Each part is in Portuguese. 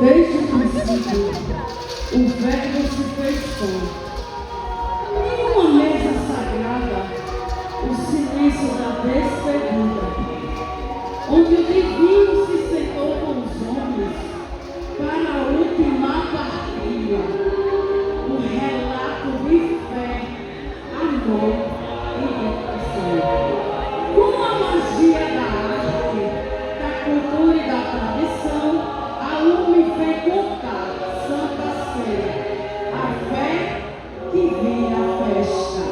Desde o princípio, o Verbo se fez pão. Em uma mesa sagrada, o silêncio da despedida, onde o divino se sentou com os homens para a última partilha, o relato de fé, amor e devoção. Com a magia da arte, da cultura e da tradição, a UME vem contar Santa Ceia, a fé que vira festa.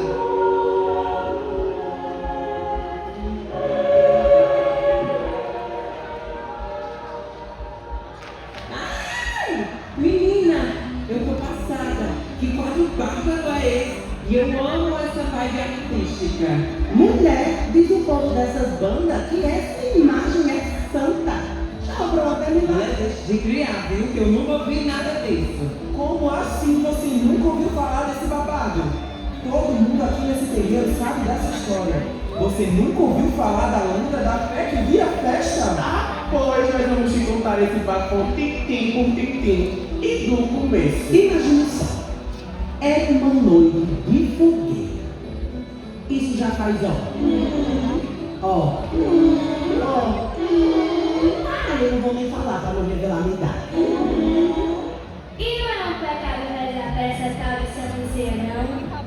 Ai, menina, eu tô passada. Que quadro bárbaro é esse? E eu amo essa vibe artística. Mulher, diz o povo dessas bandas que essa imagem é santa. Já pra até me dar. Mulher, deixa de criar, viu? Que eu nunca ouvi nada disso. Como assim você nunca ouviu falar desse babado? Todo mundo aqui nesse terreiro sabe dessa história. Você nunca ouviu falar da lâmpada da fé que vira festa? Ah, pois nós vamos te contar esse bafão tintim por tintim e do começo. Imagina só. Era uma noite de fogueira. Isso já faz ó. Ah, eu não vou nem falar para não revelar a minha idade. E não é um pecado rezar para essa tal de Santa Ceia, não?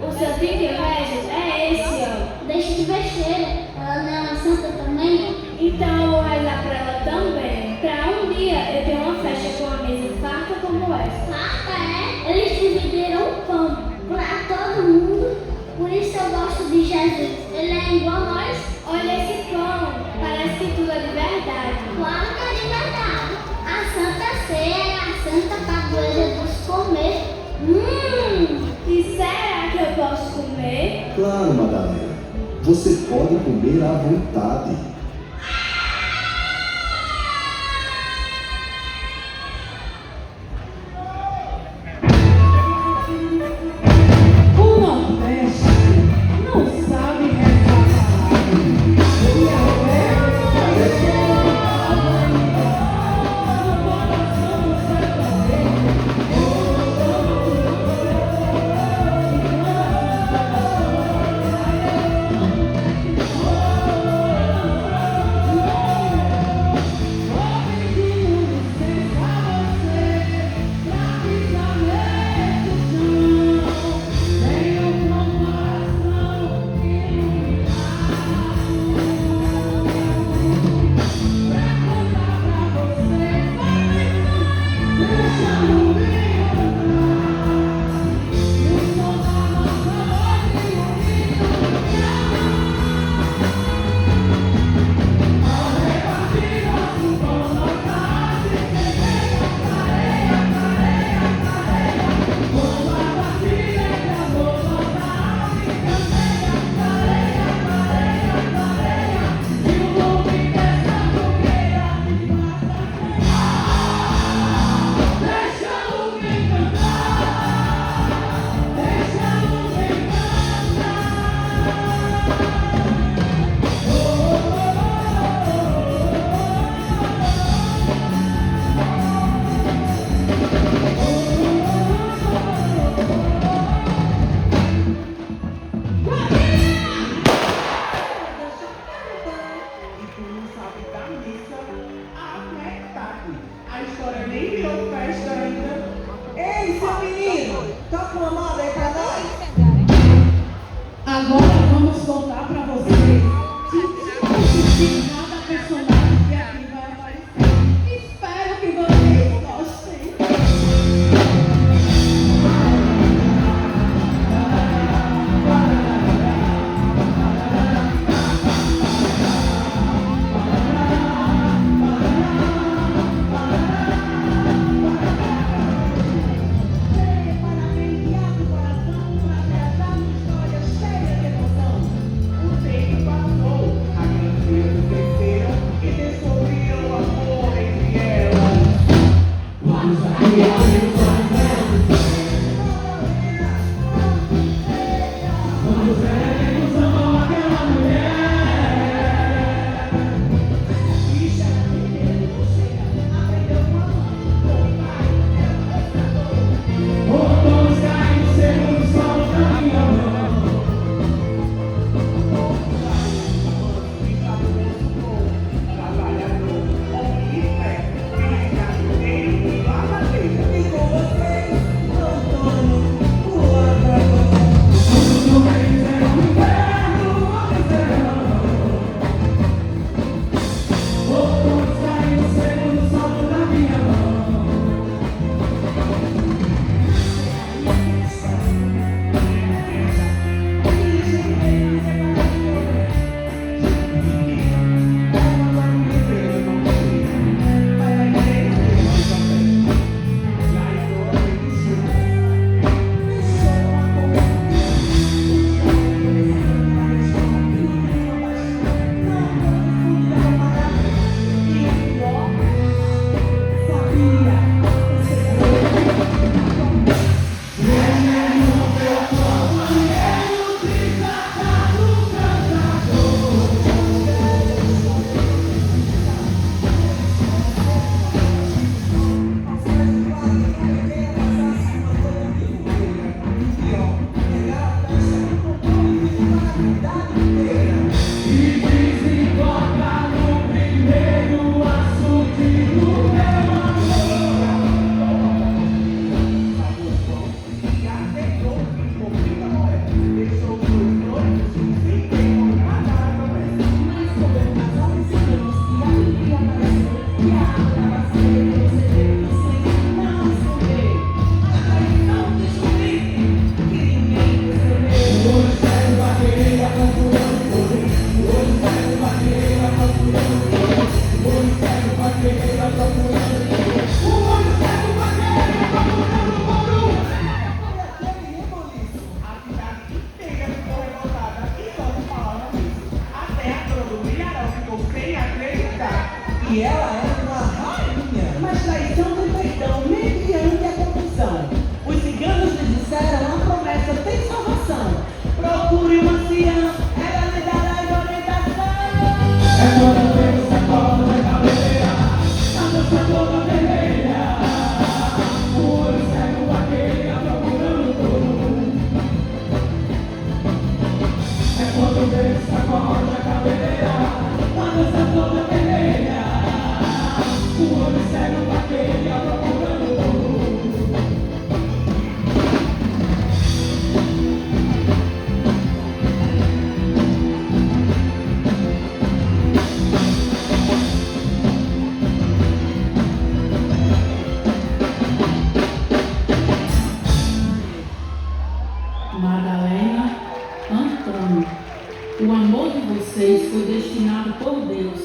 O seu tipo de inveja é esse, ó. Deixa de besteira, ela não é uma santa também? Então eu vou rezar para ela também. Para um dia eu ter uma festa com uma mesa farta como essa. Farta é? Eles dividiram o pão para todo mundo, por isso eu gosto de Jesus. Ele é igual a nós. Olha esse pão, parece que tudo é de verdade. Claro que é de verdade. A Santa Ceia é a santa padroeira dos comer. E será que eu posso comer? Claro, Madalena. Você pode comer à vontade. O Nordeste não sabe rezar palavras. E a fé A história nem virou festa ainda. Ei, seu menino, toca uma moda aí pra nós. agora vamos contar para vocês que cada personagem que aqui vai aparecer. Espero que vocês gostem. Para quem diabo E ela era uma rainha. Mas traição tem perdão mediante a confusão. Os ciganos lhe disseram, a promessa tem salvação. Procure uma anciã, ela lhe dará a orientação. É quando Deus acorda da cabeleira, a dança toda vermelha. O olho cego vaqueira procurando tudo. É quando Deus acorda da cabeleira, a dança toda vermelha. O olho cego vaqueira procurando tudo. Madalena, Antônio, o amor de vocês foi destinado por Deus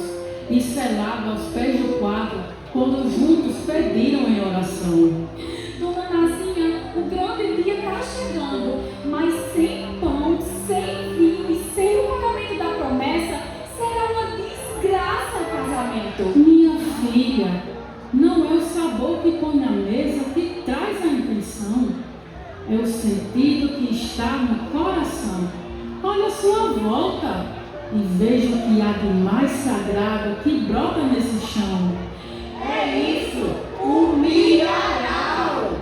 e selado aos pés do quadro quando juntos pediram em oração. Dona Nazinha, o grande dia está chegando, mas sem pão, sem vinho e sem o pagamento da promessa, será uma desgraça o casamento. Minha filha, não é o sabor que põe na mesa que traz a intenção, é o sentido que está no coração. Olha a sua volta e veja o que há de mais sagrado que brota nesse chão. É isso, o milharal.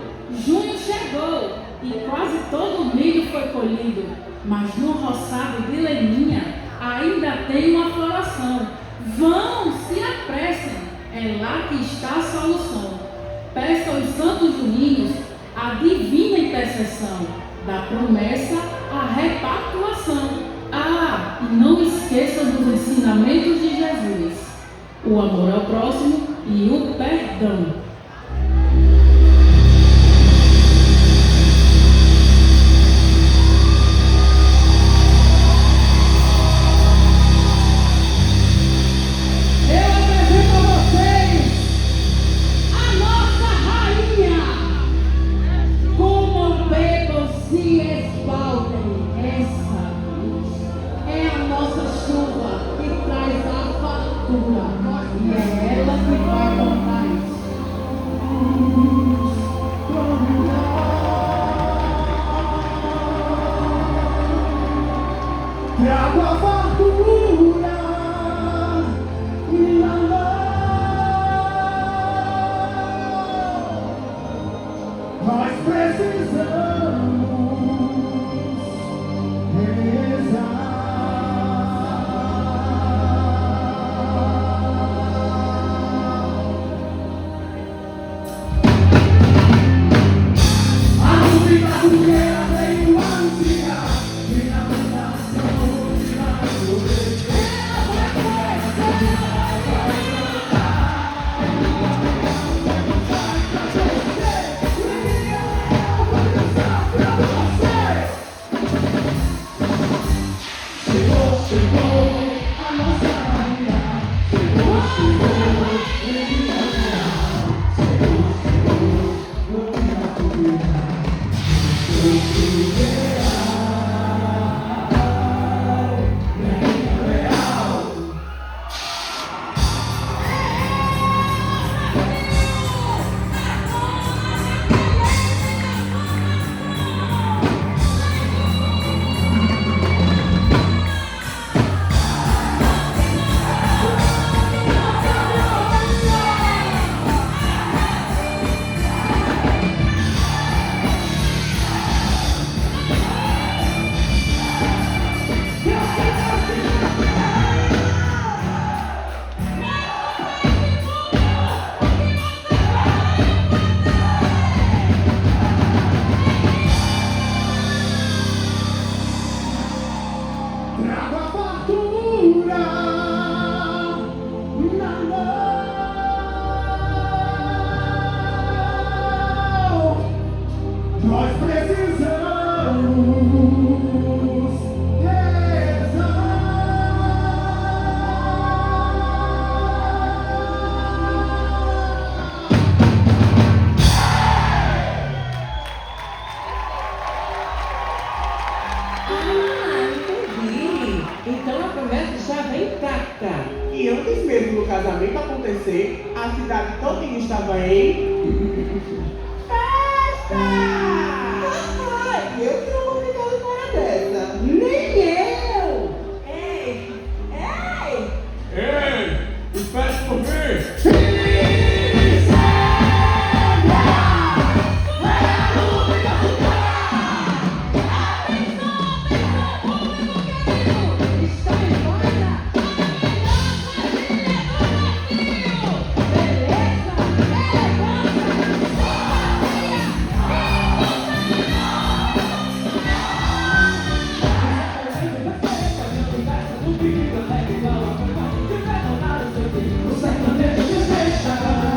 Junho chegou e quase todo o milho foi colhido, mas no roçado de Leninha ainda tem uma floração. Vão, se apressem, é lá que está a solução. Peça aos santos juninos a divina intercessão, da promessa à repactuação. Ah, e não esqueça dos ensinamentos de Jesus, o amor ao próximo e o perdão. Eu apresento a vocês a nossa rainha. Como bebam se espalhem. Essa é a nossa chuva que traz a fartura. E é ela que vai contar isso. que antes mesmo do casamento acontecer, a cidade todinha estava em... festa! Eu que não vou ficar de fora dessa. Nem eu! Ei! Ei! Ei! Espere por mim! O sertanejo de festa.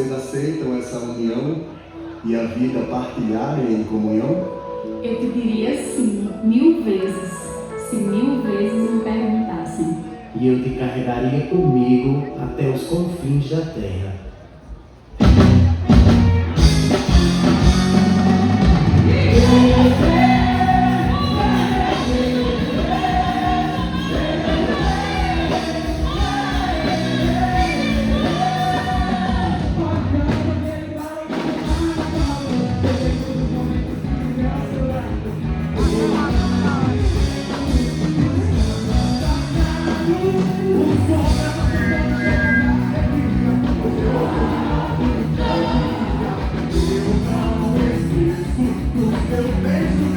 Vocês aceitam essa união e a vida partilharem em comunhão? Eu te diria sim, 1000 vezes, se 1000 vezes me perguntassem. E eu te carregaria comigo até os confins da terra. Meu beijo